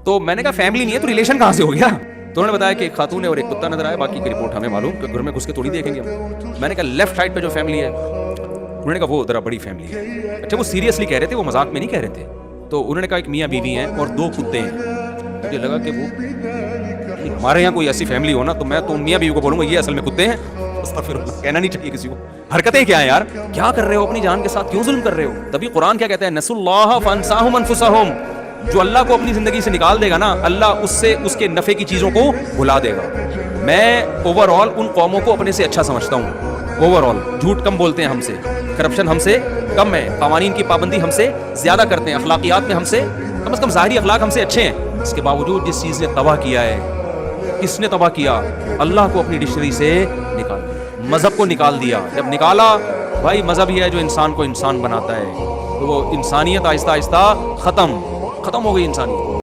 تو میں نے کہا فیملی نہیں ہے تو ریلیشن کہاں سے ہو گیا؟ تو انہوں نے بتایا کہ ایک خاتون ہے اور ایک کتا نظر آیا، باقی کی رپورٹ ہمیں معلوم کہ گھر میں گھس کے تھوڑی دیکھیں گے ہم۔ میں نے کہا لیفٹ سائڈ پہ جو فیملی ہے، انہوں نے کہا وہ ذرا بڑی فیملی ہے۔ اچھا وہ سیریسلی کہہ رہے تھے، وہ مذاق میں نہیں کہہ رہے تھے۔ تو انہوں نے کہا ایک میاں بیوی ہیں اور 2 کتے ہیں۔ مجھے لگا کہ وہ ہمارے یہاں کوئی ایسی فیملی ہو نا تو میں تو میاں بیوی کو بولوں گا یہ اصل میں کتے ہیں۔ استغفر اللہ، کہنا نہیں چاہیے کسی کو۔ حرکتیں کیا ہیں یار، کیا کر رہے ہو اپنی جان کے ساتھ، کیوں ظلم کر رہے ہو؟ تبھی قرآن کیا کہتا ہے، نسوا اللہ فانساہم انفسہم، جو اللہ کو اپنی زندگی سے نکال دے گا نا، اللہ اس سے اس کے نفع کی چیزوں کو بھلا دے گا۔ میں اوور آل ان قوموں کو اپنے سے اچھا سمجھتا ہوں، اوور آل جھوٹ کم بولتے ہیں ہم سے، کرپشن ہم سے کم ہے، قوانین کی پابندی ہم سے زیادہ کرتے ہیں، اخلاقیات میں ہم سے کم از کم ظاہری اخلاق ہم سے اچھے ہیں۔ اس کے باوجود جس چیز نے تباہ کیا ہے، کس نے تباہ کیا؟ اللہ کو اپنی ڈکشنری سے نکال دیا، مذہب کو نکال دیا۔ جب نکالا بھائی، مذہب ہی ہے جو انسان کو انسان بناتا ہے، تو وہ انسانیت آہستہ آہستہ ختم ہو گئی انسانیت۔